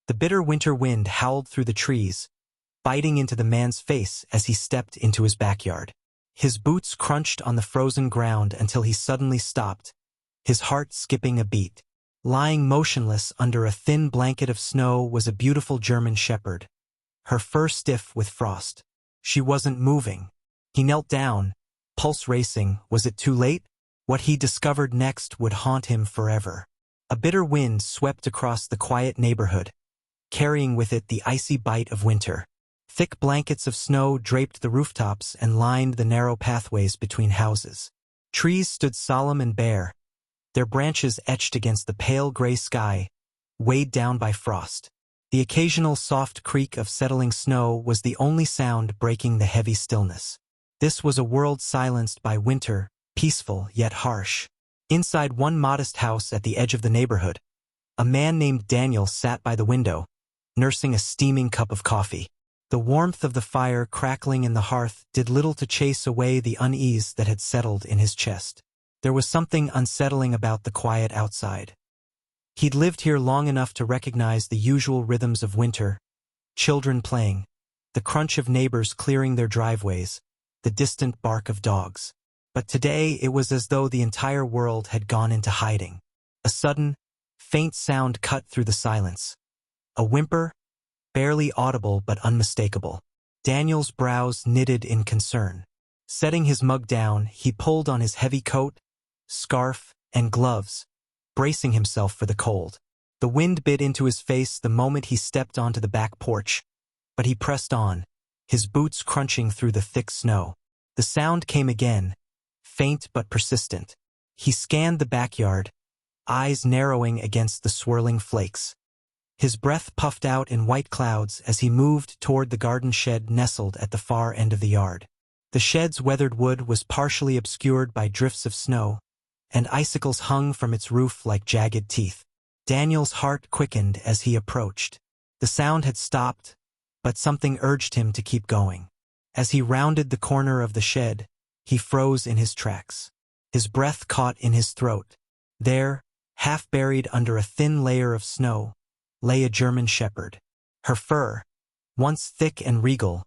The bitter winter wind howled through the trees, biting into the man's face as he stepped into his backyard. His boots crunched on the frozen ground until he suddenly stopped, his heart skipping a beat. Lying motionless under a thin blanket of snow was a beautiful German shepherd, her fur stiff with frost. She wasn't moving. He knelt down, pulse racing. Was it too late? What he discovered next would haunt him forever. A bitter wind swept across the quiet neighborhood, carrying with it the icy bite of winter. Thick blankets of snow draped the rooftops and lined the narrow pathways between houses. Trees stood solemn and bare, their branches etched against the pale gray sky, weighed down by frost. The occasional soft creak of settling snow was the only sound breaking the heavy stillness. This was a world silenced by winter, peaceful yet harsh. Inside one modest house at the edge of the neighborhood, a man named Daniel sat by the window, nursing a steaming cup of coffee. The warmth of the fire crackling in the hearth did little to chase away the unease that had settled in his chest. There was something unsettling about the quiet outside. He'd lived here long enough to recognize the usual rhythms of winter: children playing, the crunch of neighbors clearing their driveways, the distant bark of dogs. But today it was as though the entire world had gone into hiding. A sudden, faint sound cut through the silence. A whimper, barely audible but unmistakable. Daniel's brows knitted in concern. Setting his mug down, he pulled on his heavy coat, scarf, and gloves, bracing himself for the cold. The wind bit into his face the moment he stepped onto the back porch, but he pressed on, his boots crunching through the thick snow. The sound came again, faint but persistent. He scanned the backyard, eyes narrowing against the swirling flakes. His breath puffed out in white clouds as he moved toward the garden shed nestled at the far end of the yard. The shed's weathered wood was partially obscured by drifts of snow, and icicles hung from its roof like jagged teeth. Daniel's heart quickened as he approached. The sound had stopped, but something urged him to keep going. As he rounded the corner of the shed, he froze in his tracks. His breath caught in his throat. There, half buried under a thin layer of snow, lay a German shepherd. Her fur, once thick and regal,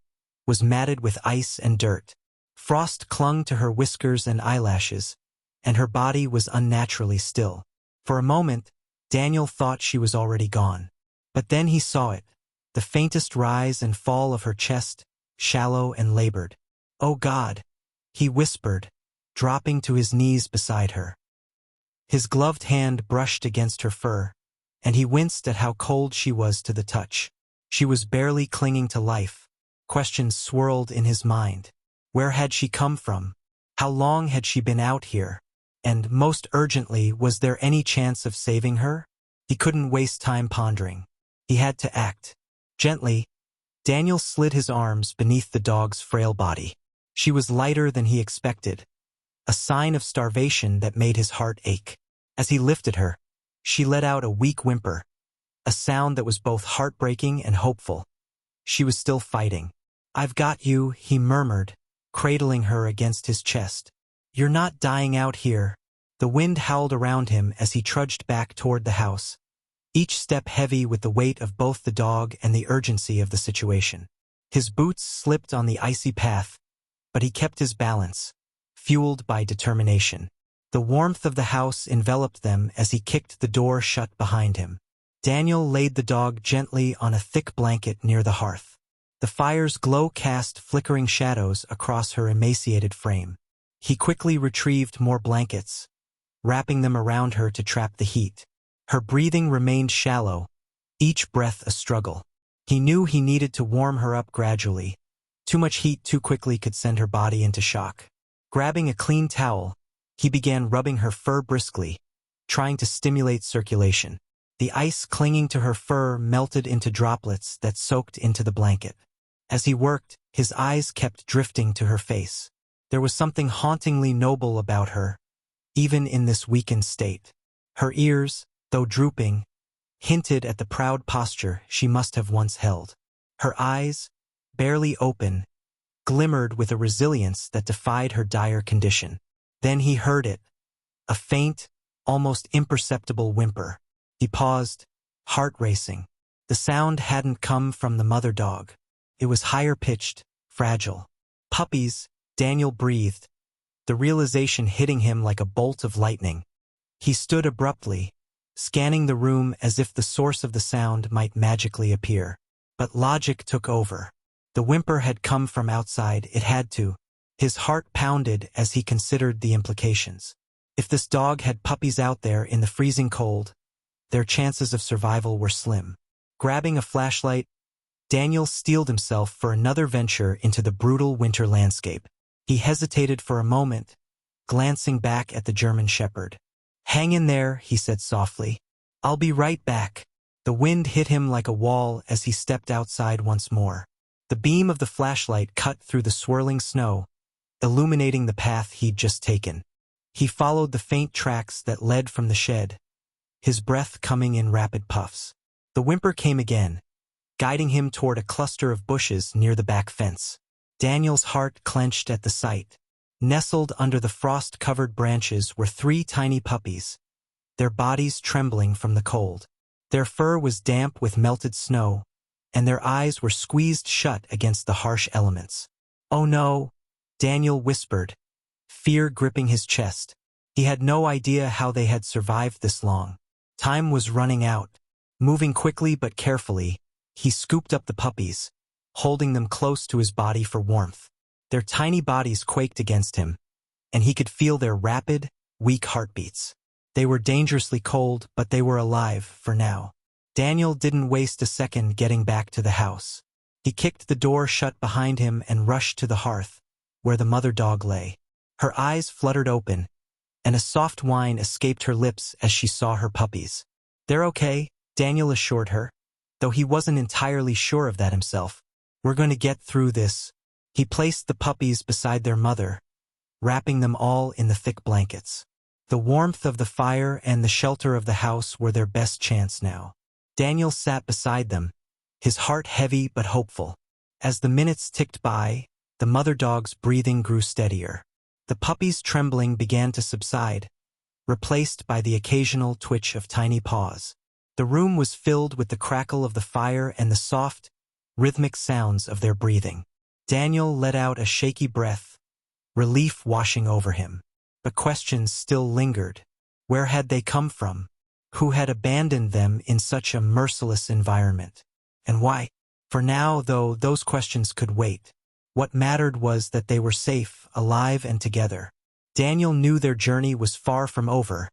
was matted with ice and dirt. Frost clung to her whiskers and eyelashes, and her body was unnaturally still. For a moment, Daniel thought she was already gone. But then he saw it, the faintest rise and fall of her chest, shallow and labored. "Oh God," he whispered, dropping to his knees beside her. His gloved hand brushed against her fur, and he winced at how cold she was to the touch. She was barely clinging to life. Questions swirled in his mind. Where had she come from? How long had she been out here? And, most urgently, was there any chance of saving her? He couldn't waste time pondering. He had to act. Gently, Daniel slid his arms beneath the dog's frail body. She was lighter than he expected, a sign of starvation that made his heart ache. As he lifted her, she let out a weak whimper, a sound that was both heartbreaking and hopeful. She was still fighting. "I've got you," he murmured, cradling her against his chest. "You're not dying out here." The wind howled around him as he trudged back toward the house, each step heavy with the weight of both the dog and the urgency of the situation. His boots slipped on the icy path, but he kept his balance, fueled by determination. The warmth of the house enveloped them as he kicked the door shut behind him. Daniel laid the dog gently on a thick blanket near the hearth. The fire's glow cast flickering shadows across her emaciated frame. He quickly retrieved more blankets, wrapping them around her to trap the heat. Her breathing remained shallow, each breath a struggle. He knew he needed to warm her up gradually. Too much heat too quickly could send her body into shock. Grabbing a clean towel, he began rubbing her fur briskly, trying to stimulate circulation. The ice clinging to her fur melted into droplets that soaked into the blanket. As he worked, his eyes kept drifting to her face. There was something hauntingly noble about her, even in this weakened state. Her ears, though drooping, hinted at the proud posture she must have once held. Her eyes, barely open, glimmered with a resilience that defied her dire condition. Then he heard it, a faint, almost imperceptible whimper. He paused, heart racing. The sound hadn't come from the mother dog. It was higher-pitched, fragile. Puppies, Daniel breathed, the realization hitting him like a bolt of lightning. He stood abruptly, scanning the room as if the source of the sound might magically appear. But logic took over. The whimper had come from outside, it had to. His heart pounded as he considered the implications. If this dog had puppies out there in the freezing cold, their chances of survival were slim. Grabbing a flashlight, Daniel steeled himself for another venture into the brutal winter landscape. He hesitated for a moment, glancing back at the German shepherd. "Hang in there," he said softly. "I'll be right back." The wind hit him like a wall as he stepped outside once more. The beam of the flashlight cut through the swirling snow, illuminating the path he'd just taken. He followed the faint tracks that led from the shed, his breath coming in rapid puffs. The whimper came again, guiding him toward a cluster of bushes near the back fence. Daniel's heart clenched at the sight. Nestled under the frost-covered branches were 3 tiny puppies, their bodies trembling from the cold. Their fur was damp with melted snow, and their eyes were squeezed shut against the harsh elements. "Oh no," Daniel whispered, fear gripping his chest. He had no idea how they had survived this long. Time was running out. Moving quickly but carefully, he scooped up the puppies, holding them close to his body for warmth. Their tiny bodies quaked against him, and he could feel their rapid, weak heartbeats. They were dangerously cold, but they were alive for now. Daniel didn't waste a second getting back to the house. He kicked the door shut behind him and rushed to the hearth, where the mother dog lay. Her eyes fluttered open, and a soft whine escaped her lips as she saw her puppies. "They're okay," Daniel assured her, though he wasn't entirely sure of that himself. "We're going to get through this." He placed the puppies beside their mother, wrapping them all in the thick blankets. The warmth of the fire and the shelter of the house were their best chance now. Daniel sat beside them, his heart heavy but hopeful. As the minutes ticked by, the mother dog's breathing grew steadier. The puppies' trembling began to subside, replaced by the occasional twitch of tiny paws. The room was filled with the crackle of the fire and the soft, rhythmic sounds of their breathing. Daniel let out a shaky breath, relief washing over him. But questions still lingered. Where had they come from? Who had abandoned them in such a merciless environment? And why? For now, though, those questions could wait. What mattered was that they were safe, alive, and together. Daniel knew their journey was far from over,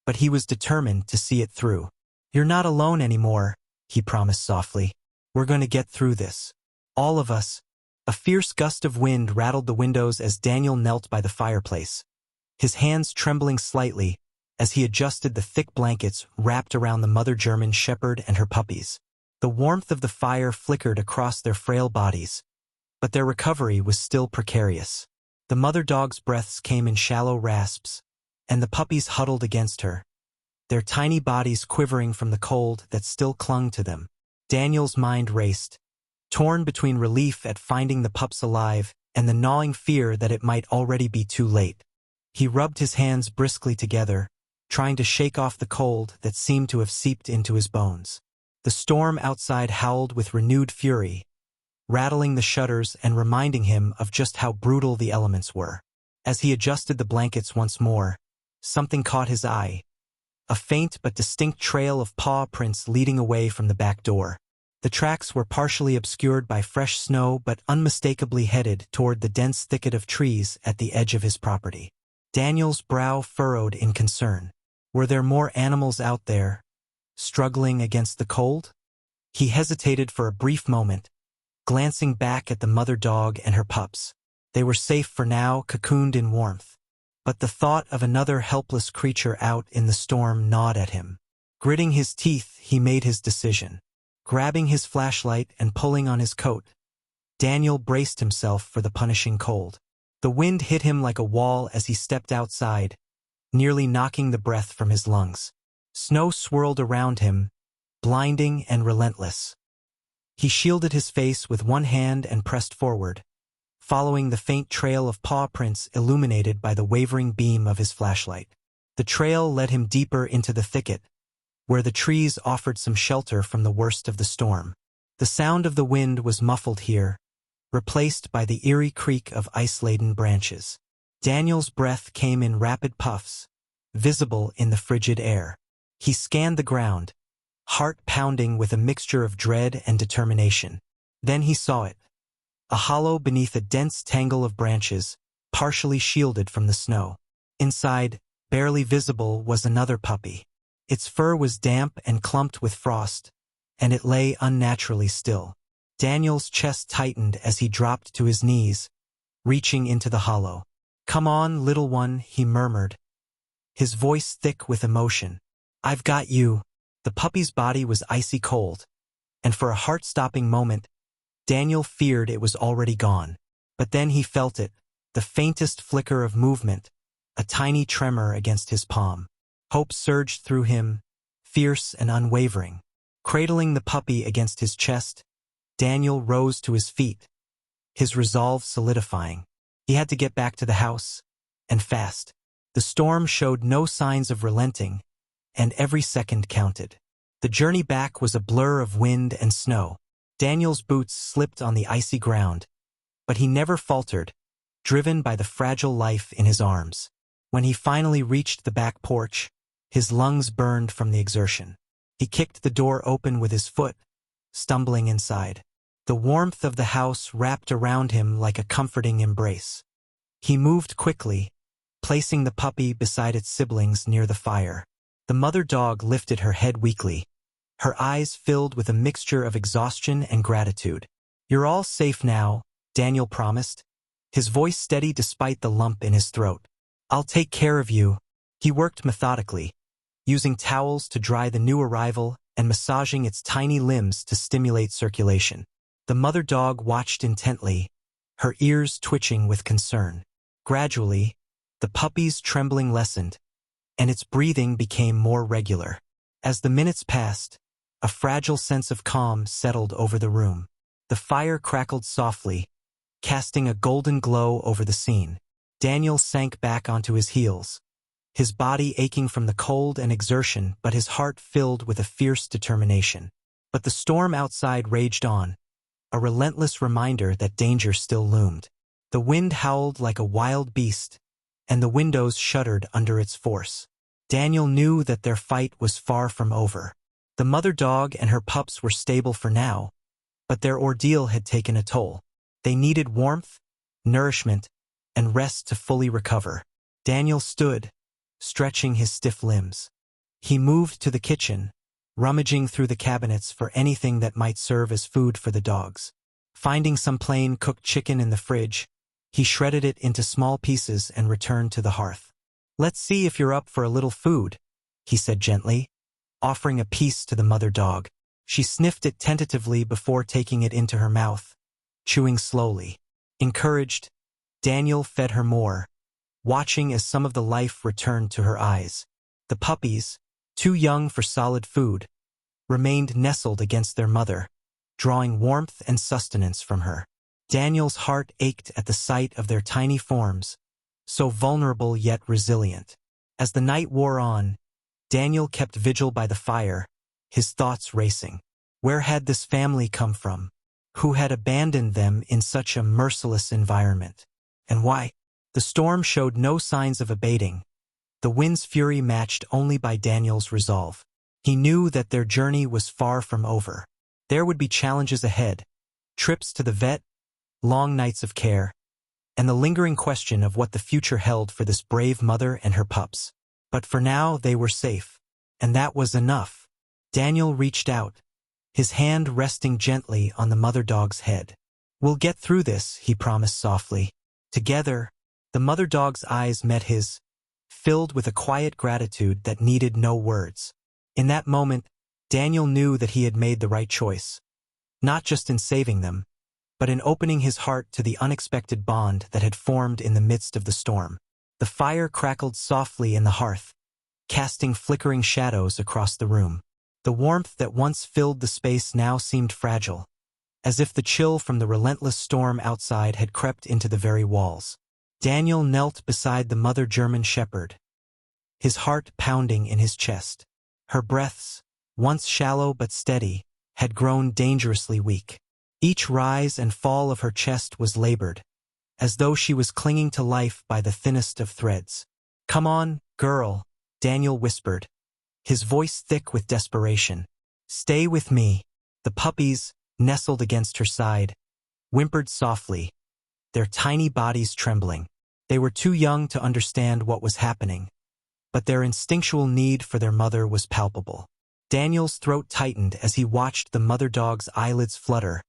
but he was determined to see it through. "You're not alone anymore," he promised softly. "We're going to get through this. All of us." A fierce gust of wind rattled the windows as Daniel knelt by the fireplace, his hands trembling slightly as he adjusted the thick blankets wrapped around the mother German shepherd and her puppies. The warmth of the fire flickered across their frail bodies, but their recovery was still precarious. The mother dog's breaths came in shallow rasps, and the puppies huddled against her, their tiny bodies quivering from the cold that still clung to them. Daniel's mind raced, torn between relief at finding the pups alive and the gnawing fear that it might already be too late. He rubbed his hands briskly together, trying to shake off the cold that seemed to have seeped into his bones. The storm outside howled with renewed fury, rattling the shutters and reminding him of just how brutal the elements were. As he adjusted the blankets once more, something caught his eye, a faint but distinct trail of paw prints leading away from the back door. The tracks were partially obscured by fresh snow but unmistakably headed toward the dense thicket of trees at the edge of his property. Daniel's brow furrowed in concern. Were there more animals out there, struggling against the cold? He hesitated for a brief moment, glancing back at the mother dog and her pups. They were safe for now, cocooned in warmth. But the thought of another helpless creature out in the storm gnawed at him. Gritting his teeth, he made his decision. Grabbing his flashlight and pulling on his coat, Daniel braced himself for the punishing cold. The wind hit him like a wall as he stepped outside, nearly knocking the breath from his lungs. Snow swirled around him, blinding and relentless. He shielded his face with one hand and pressed forward, following the faint trail of paw prints illuminated by the wavering beam of his flashlight. The trail led him deeper into the thicket, where the trees offered some shelter from the worst of the storm. The sound of the wind was muffled here, replaced by the eerie creak of ice-laden branches. Daniel's breath came in rapid puffs, visible in the frigid air. He scanned the ground, heart pounding with a mixture of dread and determination. Then he saw it. A hollow beneath a dense tangle of branches, partially shielded from the snow. Inside, barely visible, was another puppy. Its fur was damp and clumped with frost, and it lay unnaturally still. Daniel's chest tightened as he dropped to his knees, reaching into the hollow. "Come on, little one," he murmured, his voice thick with emotion. "I've got you." The puppy's body was icy cold, and for a heart-stopping moment, Daniel feared it was already gone. But then he felt it, the faintest flicker of movement, a tiny tremor against his palm. Hope surged through him, fierce and unwavering. Cradling the puppy against his chest, Daniel rose to his feet, his resolve solidifying. He had to get back to the house, and fast. The storm showed no signs of relenting, and every second counted. The journey back was a blur of wind and snow. Daniel's boots slipped on the icy ground, but he never faltered, driven by the fragile life in his arms. When he finally reached the back porch, his lungs burned from the exertion. He kicked the door open with his foot, stumbling inside. The warmth of the house wrapped around him like a comforting embrace. He moved quickly, placing the puppy beside its siblings near the fire. The mother dog lifted her head weakly, her eyes filled with a mixture of exhaustion and gratitude. "You're all safe now," Daniel promised, his voice steady despite the lump in his throat. "I'll take care of you." He worked methodically, using towels to dry the new arrival and massaging its tiny limbs to stimulate circulation. The mother dog watched intently, her ears twitching with concern. Gradually, the puppy's trembling lessened, and its breathing became more regular. As the minutes passed, a fragile sense of calm settled over the room. The fire crackled softly, casting a golden glow over the scene. Daniel sank back onto his heels, his body aching from the cold and exertion, but his heart filled with a fierce determination. But the storm outside raged on, a relentless reminder that danger still loomed. The wind howled like a wild beast, and the windows shuddered under its force. Daniel knew that their fight was far from over. The mother dog and her pups were stable for now, but their ordeal had taken a toll. They needed warmth, nourishment, and rest to fully recover. Daniel stood, stretching his stiff limbs. He moved to the kitchen, rummaging through the cabinets for anything that might serve as food for the dogs. Finding some plain cooked chicken in the fridge, he shredded it into small pieces and returned to the hearth. "Let's see if you're up for a little food," he said gently, offering a piece to the mother dog. She sniffed it tentatively before taking it into her mouth, chewing slowly. Encouraged, Daniel fed her more, watching as some of the life returned to her eyes. The puppies, too young for solid food, remained nestled against their mother, drawing warmth and sustenance from her. Daniel's heart ached at the sight of their tiny forms, so vulnerable yet resilient. As the night wore on, Daniel kept vigil by the fire, his thoughts racing. Where had this family come from? Who had abandoned them in such a merciless environment? And why? The storm showed no signs of abating, the wind's fury matched only by Daniel's resolve. He knew that their journey was far from over. There would be challenges ahead, trips to the vet, long nights of care, and the lingering question of what the future held for this brave mother and her pups. But for now they were safe, and that was enough. Daniel reached out, his hand resting gently on the mother dog's head. "We'll get through this," he promised softly. Together, the mother dog's eyes met his, filled with a quiet gratitude that needed no words. In that moment, Daniel knew that he had made the right choice, not just in saving them, but in opening his heart to the unexpected bond that had formed in the midst of the storm. The fire crackled softly in the hearth, casting flickering shadows across the room. The warmth that once filled the space now seemed fragile, as if the chill from the relentless storm outside had crept into the very walls. Daniel knelt beside the mother German shepherd, his heart pounding in his chest. Her breaths, once shallow but steady, had grown dangerously weak. Each rise and fall of her chest was labored, as though she was clinging to life by the thinnest of threads. "Come on, girl," Daniel whispered, his voice thick with desperation. "Stay with me." The puppies, nestled against her side, whimpered softly, their tiny bodies trembling. They were too young to understand what was happening, but their instinctual need for their mother was palpable. Daniel's throat tightened as he watched the mother dog's eyelids flutter,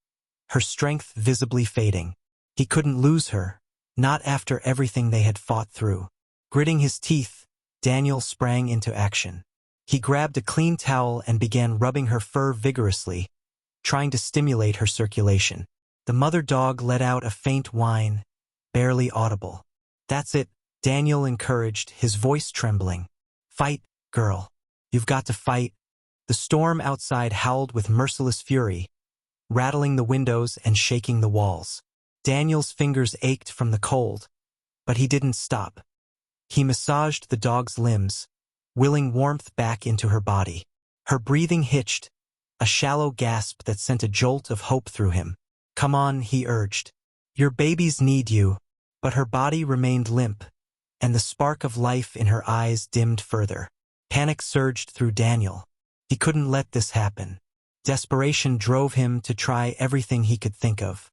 her strength visibly fading. He couldn't lose her, not after everything they had fought through. Gritting his teeth, Daniel sprang into action. He grabbed a clean towel and began rubbing her fur vigorously, trying to stimulate her circulation. The mother dog let out a faint whine, barely audible. "That's it," Daniel encouraged, his voice trembling. "Fight, girl. You've got to fight." The storm outside howled with merciless fury, rattling the windows and shaking the walls. Daniel's fingers ached from the cold, but he didn't stop. He massaged the dog's limbs, willing warmth back into her body. Her breathing hitched, a shallow gasp that sent a jolt of hope through him. "Come on," he urged. "Your babies need you." But her body remained limp, and the spark of life in her eyes dimmed further. Panic surged through Daniel. He couldn't let this happen. Desperation drove him to try everything he could think of.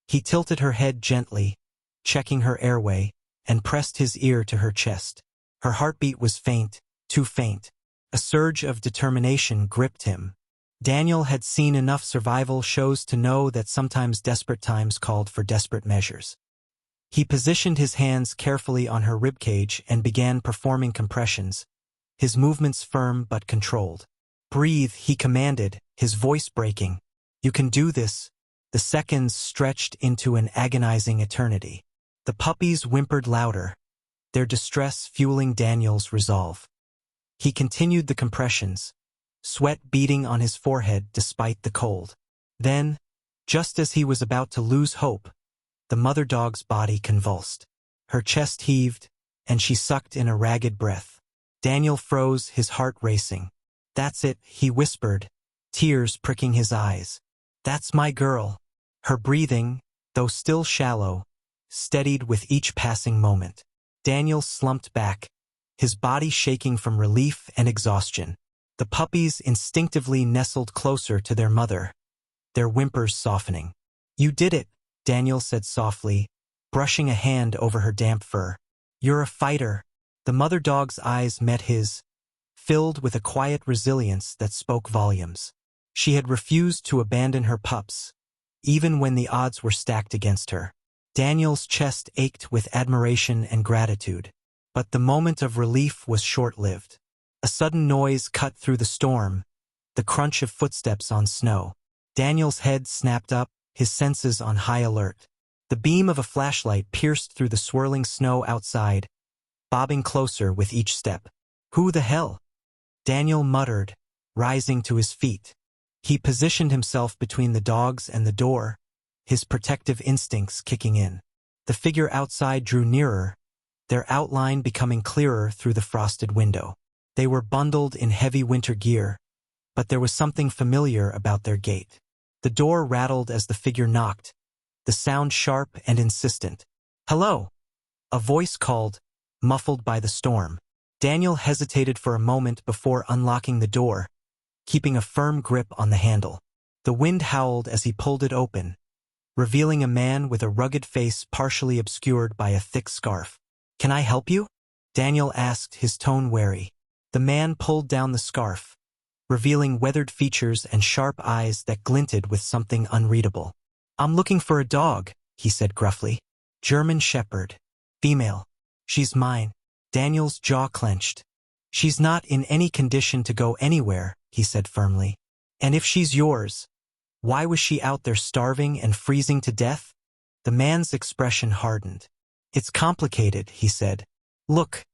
He tilted her head gently, checking her airway, and pressed his ear to her chest. Her heartbeat was faint, too faint. A surge of determination gripped him. Daniel had seen enough survival shows to know that sometimes desperate times called for desperate measures. He positioned his hands carefully on her ribcage and began performing compressions, his movements firm but controlled. "Breathe," he commanded, his voice breaking. "You can do this." The seconds stretched into an agonizing eternity. The puppies whimpered louder, their distress fueling Daniel's resolve. He continued the compressions, sweat beading on his forehead despite the cold. Then, just as he was about to lose hope, the mother dog's body convulsed. Her chest heaved, and she sucked in a ragged breath. Daniel froze, his heart racing. "That's it," he whispered, tears pricking his eyes. "That's my girl." Her breathing, though still shallow, steadied with each passing moment. Daniel slumped back, his body shaking from relief and exhaustion. The puppies instinctively nestled closer to their mother, their whimpers softening. "You did it," Daniel said softly, brushing a hand over her damp fur. "You're a fighter." The mother dog's eyes met his, filled with a quiet resilience that spoke volumes. She had refused to abandon her pups, even when the odds were stacked against her. Daniel's chest ached with admiration and gratitude, but the moment of relief was short-lived. A sudden noise cut through the storm, the crunch of footsteps on snow. Daniel's head snapped up, his senses on high alert. The beam of a flashlight pierced through the swirling snow outside, bobbing closer with each step. "Who the hell?" Daniel muttered, rising to his feet. He positioned himself between the dogs and the door, his protective instincts kicking in. The figure outside drew nearer, their outline becoming clearer through the frosted window. They were bundled in heavy winter gear, but there was something familiar about their gait. The door rattled as the figure knocked, the sound sharp and insistent. "Hello!" A voice called, muffled by the storm. Daniel hesitated for a moment before unlocking the door, keeping a firm grip on the handle. The wind howled as he pulled it open, revealing a man with a rugged face partially obscured by a thick scarf. "Can I help you?" Daniel asked, his tone wary. The man pulled down the scarf, revealing weathered features and sharp eyes that glinted with something unreadable. "I'm looking for a dog," he said gruffly. "German Shepherd. Female. She's mine." Daniel's jaw clenched. "She's not in any condition to go anywhere," he said firmly. "And if she's yours, why was she out there starving and freezing to death?" The man's expression hardened. "It's complicated," he said. "Look,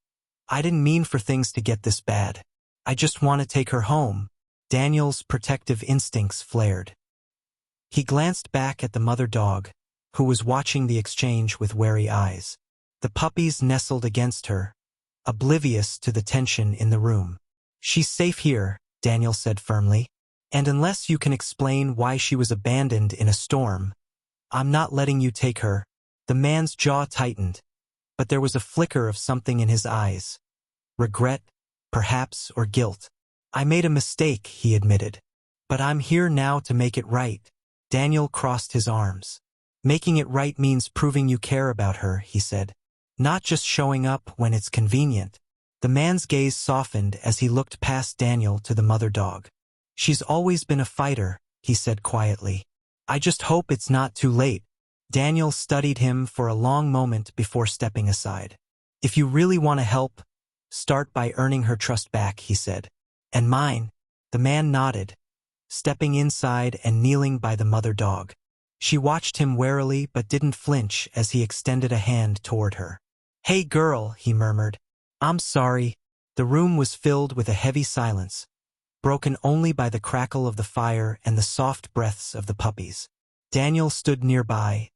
I didn't mean for things to get this bad. I just want to take her home." Daniel's protective instincts flared. He glanced back at the mother dog, who was watching the exchange with wary eyes. The puppies nestled against her, oblivious to the tension in the room. "She's safe here," Daniel said firmly. "And unless you can explain why she was abandoned in a storm, I'm not letting you take her." The man's jaw tightened, but there was a flicker of something in his eyes. Regret, perhaps, or guilt. "I made a mistake," he admitted. "But I'm here now to make it right." Daniel crossed his arms. "Making it right means proving you care about her," he said. "Not just showing up when it's convenient." The man's gaze softened as he looked past Daniel to the mother dog. "She's always been a fighter," he said quietly. "I just hope it's not too late." Daniel studied him for a long moment before stepping aside. "If you really want to help, start by earning her trust back," he said. "And mine." The man nodded, stepping inside and kneeling by the mother dog. She watched him warily but didn't flinch as he extended a hand toward her. "Hey girl," he murmured. "I'm sorry." The room was filled with a heavy silence, broken only by the crackle of the fire and the soft breaths of the puppies. Daniel stood nearby,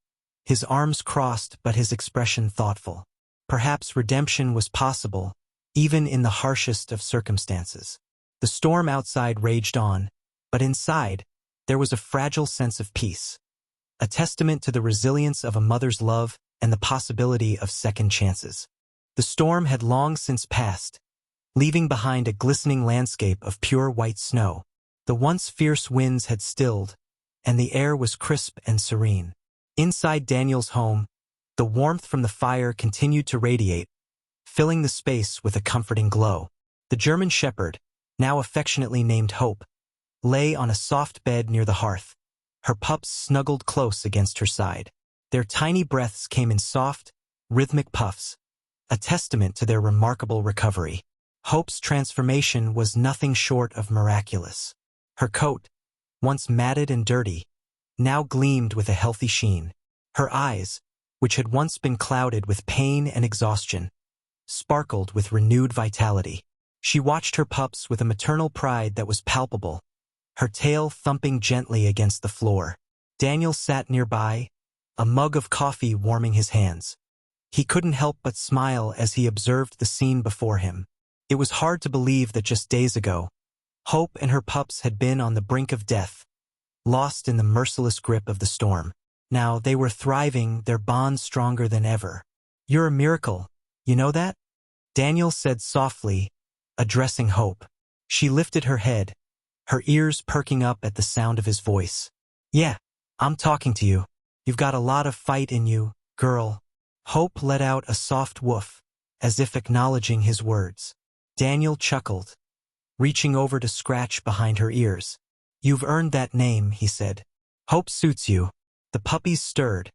his arms crossed but his expression thoughtful. Perhaps redemption was possible, even in the harshest of circumstances. The storm outside raged on, but inside, there was a fragile sense of peace, a testament to the resilience of a mother's love and the possibility of second chances. The storm had long since passed, leaving behind a glistening landscape of pure white snow. The once fierce winds had stilled, and the air was crisp and serene. Inside Daniel's home, the warmth from the fire continued to radiate, filling the space with a comforting glow. The German shepherd, now affectionately named Hope, lay on a soft bed near the hearth, her pups snuggled close against her side. Their tiny breaths came in soft, rhythmic puffs, a testament to their remarkable recovery. Hope's transformation was nothing short of miraculous. Her coat, once matted and dirty, now gleamed with a healthy sheen. Her eyes, which had once been clouded with pain and exhaustion, sparkled with renewed vitality. She watched her pups with a maternal pride that was palpable, her tail thumping gently against the floor. Daniel sat nearby, a mug of coffee warming his hands. He couldn't help but smile as he observed the scene before him. It was hard to believe that just days ago, Hope and her pups had been on the brink of death, lost in the merciless grip of the storm. Now they were thriving, their bond stronger than ever. "You're a miracle, you know that?" Daniel said softly, addressing Hope. She lifted her head, her ears perking up at the sound of his voice. "Yeah, I'm talking to you. You've got a lot of fight in you, girl." Hope let out a soft woof, as if acknowledging his words. Daniel chuckled, reaching over to scratch behind her ears. "You've earned that name," he said. "Hope suits you." The puppies stirred,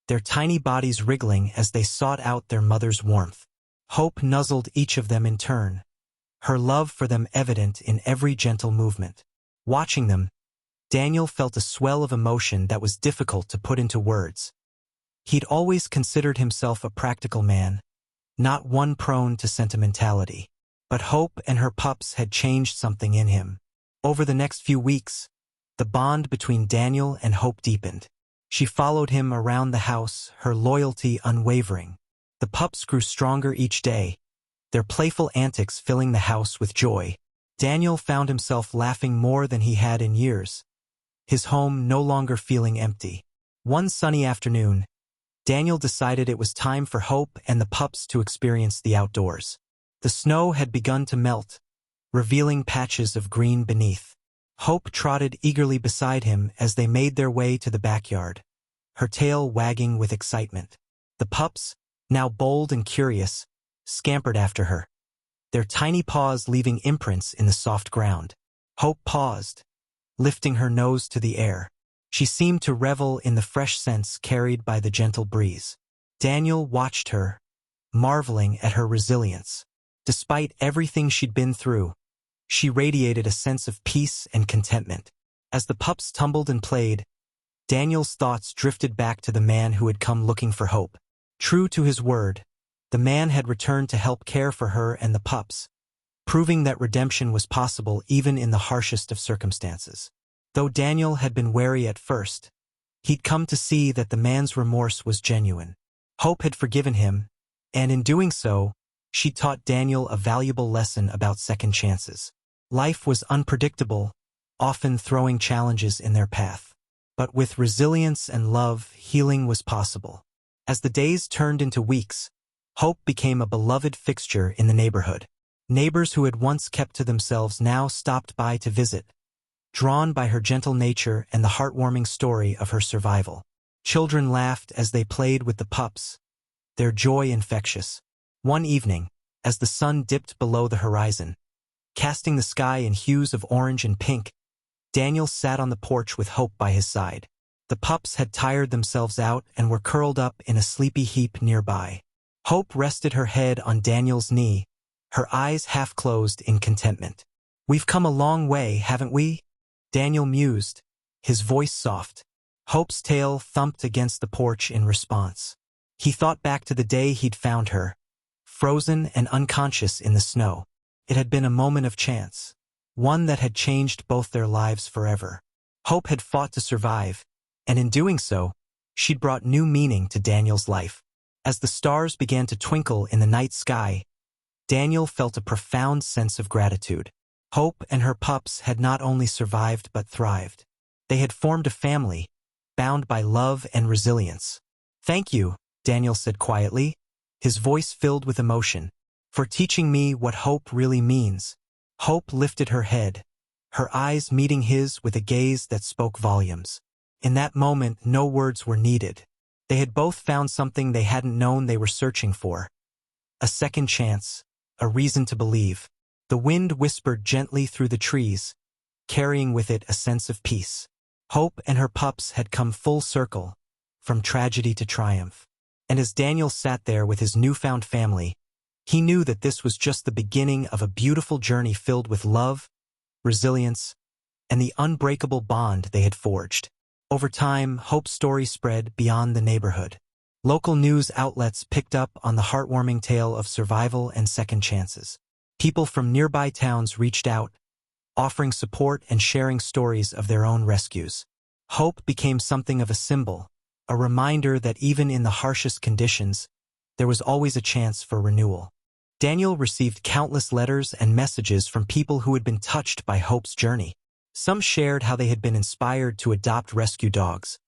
their tiny bodies wriggling as they sought out their mother's warmth. Hope nuzzled each of them in turn, her love for them evident in every gentle movement. Watching them, Daniel felt a swell of emotion that was difficult to put into words. He'd always considered himself a practical man, not one prone to sentimentality. But Hope and her pups had changed something in him. Over the next few weeks, the bond between Daniel and Hope deepened. She followed him around the house, her loyalty unwavering. The pups grew stronger each day, their playful antics filling the house with joy. Daniel found himself laughing more than he had in years, his home no longer feeling empty. One sunny afternoon, Daniel decided it was time for Hope and the pups to experience the outdoors. The snow had begun to melt, revealing patches of green beneath. Hope trotted eagerly beside him as they made their way to the backyard, her tail wagging with excitement. The pups, now bold and curious, scampered after her, their tiny paws leaving imprints in the soft ground. Hope paused, lifting her nose to the air. She seemed to revel in the fresh scents carried by the gentle breeze. Daniel watched her, marveling at her resilience. Despite everything she'd been through, she radiated a sense of peace and contentment. As the pups tumbled and played, Daniel's thoughts drifted back to the man who had come looking for Hope. True to his word, the man had returned to help care for her and the pups, proving that redemption was possible even in the harshest of circumstances. Though Daniel had been wary at first, he'd come to see that the man's remorse was genuine. Hope had forgiven him, and in doing so, She taught Daniel a valuable lesson about second chances. Life was unpredictable, often throwing challenges in their path. But with resilience and love, healing was possible. As the days turned into weeks, Hope became a beloved fixture in the neighborhood. Neighbors who had once kept to themselves now stopped by to visit, drawn by her gentle nature and the heartwarming story of her survival. Children laughed as they played with the pups, their joy infectious. One evening, as the sun dipped below the horizon, casting the sky in hues of orange and pink, Daniel sat on the porch with Hope by his side. The pups had tired themselves out and were curled up in a sleepy heap nearby. Hope rested her head on Daniel's knee, her eyes half closed in contentment. "We've come a long way, haven't we?" Daniel mused, his voice soft. Hope's tail thumped against the porch in response. He thought back to the day he'd found her, frozen and unconscious in the snow. It had been a moment of chance, one that had changed both their lives forever. Hope had fought to survive, and in doing so, she'd brought new meaning to Daniel's life. As the stars began to twinkle in the night sky, Daniel felt a profound sense of gratitude. Hope and her pups had not only survived but thrived. They had formed a family, bound by love and resilience. "Thank you," Daniel said quietly, his voice filled with emotion, "for teaching me what hope really means." Hope lifted her head, her eyes meeting his with a gaze that spoke volumes. In that moment, no words were needed. They had both found something they hadn't known they were searching for. A second chance, a reason to believe. The wind whispered gently through the trees, carrying with it a sense of peace. Hope and her pups had come full circle, from tragedy to triumph. And as Daniel sat there with his newfound family, he knew that this was just the beginning of a beautiful journey filled with love, resilience, and the unbreakable bond they had forged. Over time, Hope's story spread beyond the neighborhood. Local news outlets picked up on the heartwarming tale of survival and second chances. People from nearby towns reached out, offering support and sharing stories of their own rescues. Hope became something of a symbol, a reminder that even in the harshest conditions, there was always a chance for renewal. Daniel received countless letters and messages from people who had been touched by Hope's journey. Some shared how they had been inspired to adopt rescue dogs,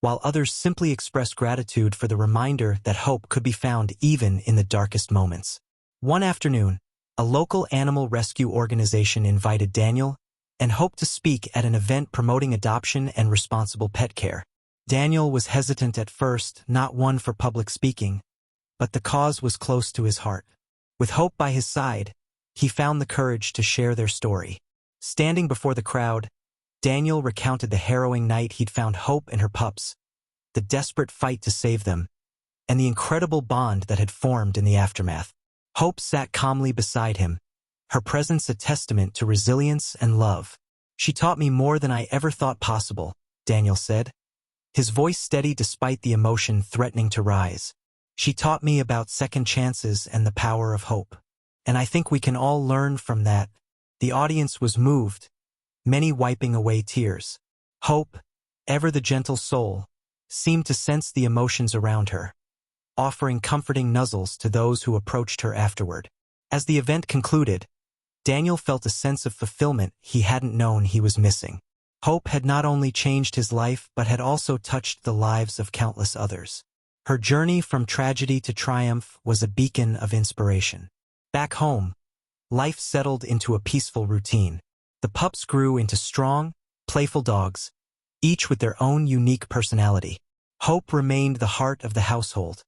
while others simply expressed gratitude for the reminder that hope could be found even in the darkest moments. One afternoon, a local animal rescue organization invited Daniel and Hope to speak at an event promoting adoption and responsible pet care. Daniel was hesitant at first, not one for public speaking, but the cause was close to his heart. With Hope by his side, he found the courage to share their story. Standing before the crowd, Daniel recounted the harrowing night he'd found Hope and her pups, the desperate fight to save them, and the incredible bond that had formed in the aftermath. Hope sat calmly beside him, her presence a testament to resilience and love. "She taught me more than I ever thought possible," Daniel said, his voice steady despite the emotion threatening to rise. "She taught me about second chances and the power of hope. And I think we can all learn from that." The audience was moved, many wiping away tears. Hope, ever the gentle soul, seemed to sense the emotions around her, offering comforting nuzzles to those who approached her afterward. As the event concluded, Daniel felt a sense of fulfillment he hadn't known he was missing. Hope had not only changed his life but had also touched the lives of countless others. Her journey from tragedy to triumph was a beacon of inspiration. Back home, life settled into a peaceful routine. The pups grew into strong, playful dogs, each with their own unique personality. Hope remained the heart of the household,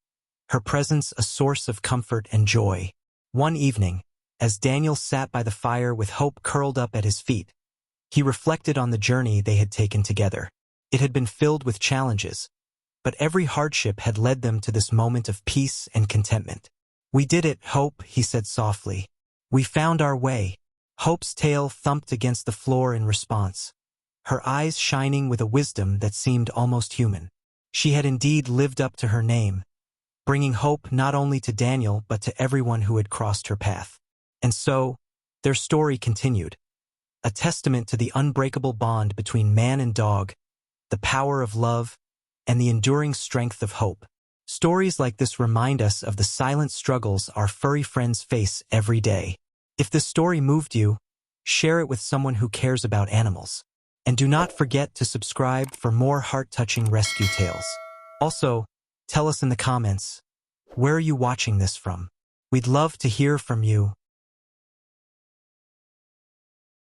her presence a source of comfort and joy. One evening, as Daniel sat by the fire with Hope curled up at his feet, he reflected on the journey they had taken together. It had been filled with challenges, but every hardship had led them to this moment of peace and contentment. "We did it, Hope," he said softly. "We found our way." Hope's tail thumped against the floor in response, her eyes shining with a wisdom that seemed almost human. She had indeed lived up to her name, bringing hope not only to Daniel but to everyone who had crossed her path. And so, their story continued, a testament to the unbreakable bond between man and dog, the power of love, and the enduring strength of hope. Stories like this remind us of the silent struggles our furry friends face every day. If this story moved you, share it with someone who cares about animals. And do not forget to subscribe for more heart-touching rescue tales. Also, tell us in the comments, where are you watching this from? We'd love to hear from you.